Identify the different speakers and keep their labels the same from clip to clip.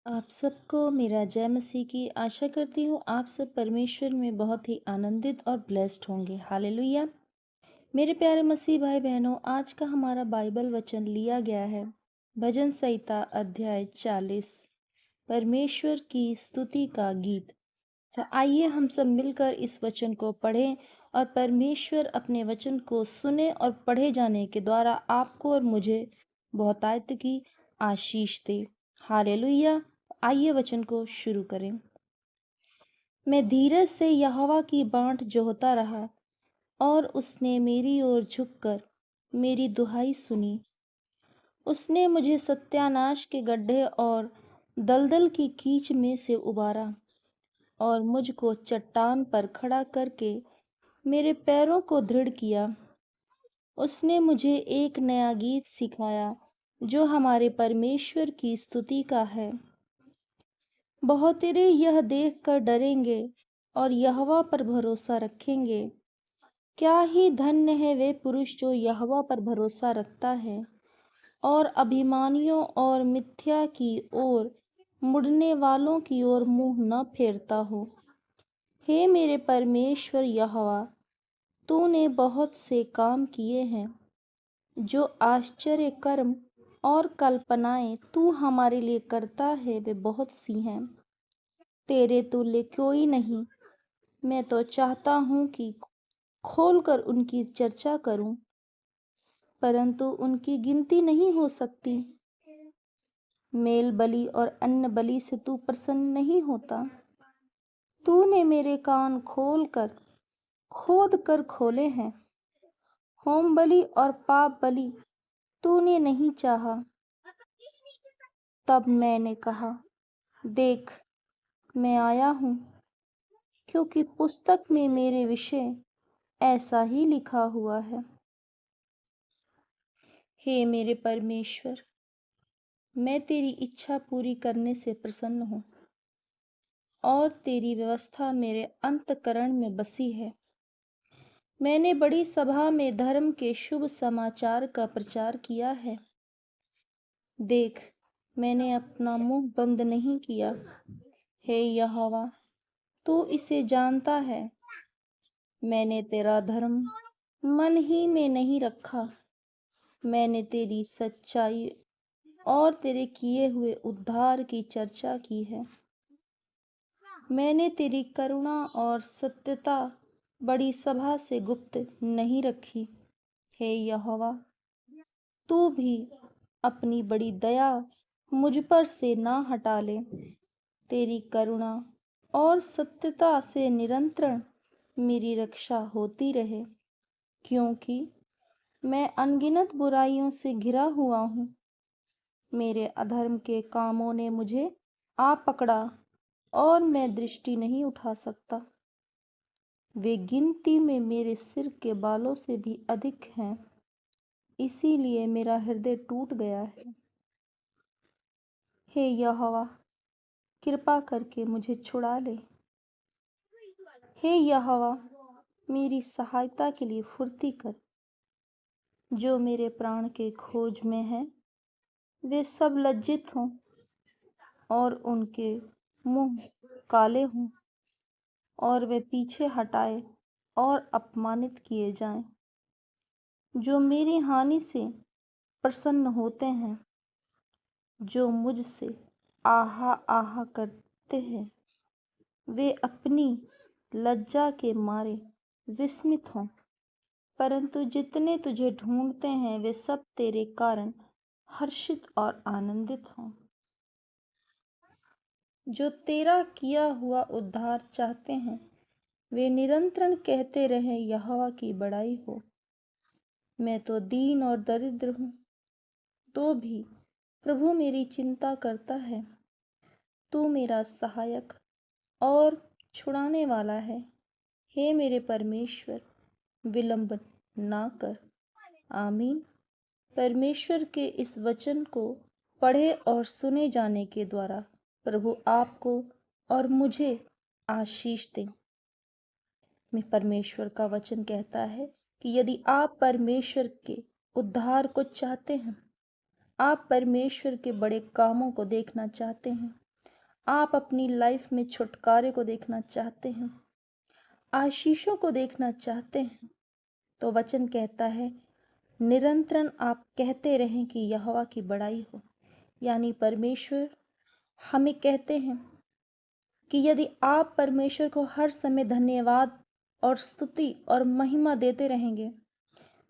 Speaker 1: आप सबको मेरा जय मसीह की आशा करती हूँ। आप सब परमेश्वर में बहुत ही आनंदित और ब्लेस्ड होंगे। हालेलुया। मेरे प्यारे मसीह भाई बहनों, आज का हमारा बाइबल वचन लिया गया है भजन संहिता अध्याय 40, परमेश्वर की स्तुति का गीत। तो आइए हम सब मिलकर इस वचन को पढ़ें और परमेश्वर अपने वचन को सुने और पढ़े जाने के द्वारा आपको और मुझे बहुतायत की आशीष दे। हालेलुया। आइए वचन को शुरू करें। मैं धीरज से यहोवा की बाट जोहता रहा और उसने मेरी ओर झुककर मेरी दुहाई सुनी। उसने मुझे सत्यानाश के गड्ढे और दलदल की कीच में से उबारा और मुझको चट्टान पर खड़ा करके मेरे पैरों को दृढ़ किया। उसने मुझे एक नया गीत सिखाया जो हमारे परमेश्वर की स्तुति का है। बहुतेरे यह देख कर डरेंगे और यहोवा पर भरोसा रखेंगे। क्या ही धन्य है वे पुरुष जो यहोवा पर भरोसा रखता है और अभिमानियों और मिथ्या की ओर मुड़ने वालों की ओर मुंह न फेरता हो। हे मेरे परमेश्वर यहोवा, तूने बहुत से काम किए हैं। जो आश्चर्य कर्म और कल्पनाएं तू हमारे लिए करता है वे बहुत सी हैं। तेरे तुल्य कोई नहीं। मैं तो चाहता हूँ कि खोलकर उनकी चर्चा करूं, परंतु उनकी गिनती नहीं हो सकती। मेल बलि और अन्न बलि से तू प्रसन्न नहीं होता। तूने मेरे कान खोद कर खोले हैं। होम बलि और पाप बलि तूने नहीं चाहा। तब मैंने कहा, देख, मैं आया हूँ, क्योंकि पुस्तक में मेरे विषय ऐसा ही लिखा हुआ है। हे मेरे परमेश्वर, मैं तेरी इच्छा पूरी करने से प्रसन्न हूँ और तेरी व्यवस्था मेरे अंतःकरण में बसी है। मैंने बड़ी सभा में धर्म के शुभ समाचार का प्रचार किया है। देख, मैंने अपना मुंह बंद नहीं किया। हे यहोवा, तू इसे जानता है। मैंने तेरा धर्म मन ही में नहीं रखा। मैंने तेरी सच्चाई और तेरे किए हुए उद्धार की चर्चा की है। मैंने तेरी करुणा और सत्यता बड़ी सभा से गुप्त नहीं रखी। हे यहोवा, तू भी अपनी बड़ी दया मुझ पर से ना हटा ले। तेरी करुणा और सत्यता से निरंतर मेरी रक्षा होती रहे, क्योंकि मैं अनगिनत बुराइयों से घिरा हुआ हूँ। मेरे अधर्म के कामों ने मुझे आ पकड़ा और मैं दृष्टि नहीं उठा सकता। वे गिनती में मेरे सिर के बालों से भी अधिक हैं, इसीलिए मेरा हृदय टूट गया है। हे यहोवा, कृपा करके मुझे छुड़ा ले। हे यहोवा, मेरी सहायता के लिए फुर्ती कर। जो मेरे प्राण के खोज में है वे सब लज्जित हों और उनके मुंह काले हों और वे पीछे हटाए और अपमानित किए जाएं। जो मेरी हानि से प्रसन्न होते हैं, जो मुझसे आहा आहा करते हैं, वे अपनी लज्जा के मारे विस्मित हों। परंतु जितने तुझे ढूंढते हैं वे सब तेरे कारण हर्षित और आनंदित हों। जो तेरा किया हुआ उद्धार चाहते हैं वे निरंतर कहते रहें, यहोवा की बड़ाई हो। मैं तो दीन और दरिद्र हूँ, तो भी प्रभु मेरी चिंता करता है। तू मेरा सहायक और छुड़ाने वाला है। हे मेरे परमेश्वर, विलंब ना कर। आमीन। परमेश्वर के इस वचन को पढ़े और सुने जाने के द्वारा प्रभु आपको और मुझे आशीष दे। में परमेश्वर का वचन कहता है कि यदि आप परमेश्वर के उद्धार को चाहते हैं, आप परमेश्वर के बड़े कामों को देखना चाहते हैं, आप अपनी लाइफ में छुटकारे को देखना चाहते हैं, आशीषों को देखना चाहते हैं, तो वचन कहता है निरंतरन आप कहते रहें कि यहोवा की बड़ाई हो। यानी परमेश्वर हमें कहते हैं कि यदि आप परमेश्वर को हर समय धन्यवाद और स्तुति और महिमा देते रहेंगे,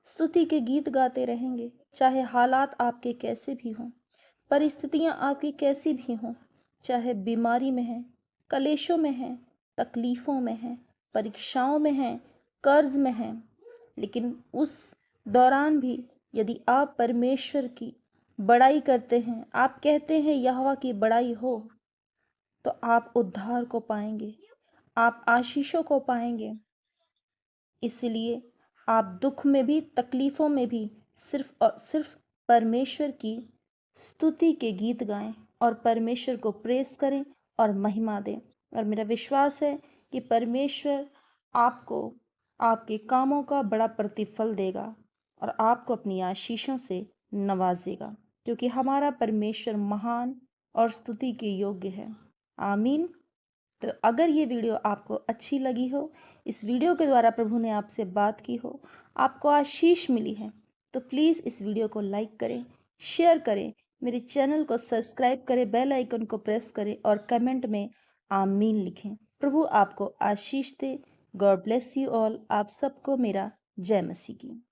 Speaker 1: स्तुति के गीत गाते रहेंगे, चाहे हालात आपके कैसे भी हों, परिस्थितियां आपकी कैसी भी हों, चाहे बीमारी में हैं, कलेशों में हैं, तकलीफ़ों में हैं, परीक्षाओं में हैं, कर्ज में हैं, लेकिन उस दौरान भी यदि आप परमेश्वर की बड़ाई करते हैं, आप कहते हैं यहोवा की बड़ाई हो, तो आप उद्धार को पाएंगे, आप आशीषों को पाएंगे। इसलिए आप दुख में भी, तकलीफ़ों में भी सिर्फ और सिर्फ परमेश्वर की स्तुति के गीत गाएं और परमेश्वर को प्रेस करें और महिमा दें। और मेरा विश्वास है कि परमेश्वर आपको आपके कामों का बड़ा प्रतिफल देगा और आपको अपनी आशीषों से नवाजेगा, क्योंकि हमारा परमेश्वर महान और स्तुति के योग्य है। आमीन। तो अगर ये वीडियो आपको अच्छी लगी हो, इस वीडियो के द्वारा प्रभु ने आपसे बात की हो, आपको आशीष मिली है, तो प्लीज़ इस वीडियो को लाइक करें, शेयर करें, मेरे चैनल को सब्सक्राइब करें, बेल आइकन को प्रेस करें और कमेंट में आमीन लिखें। प्रभु आपको आशीष दे। God bless you all. आप सबको मेरा जय मसीह की।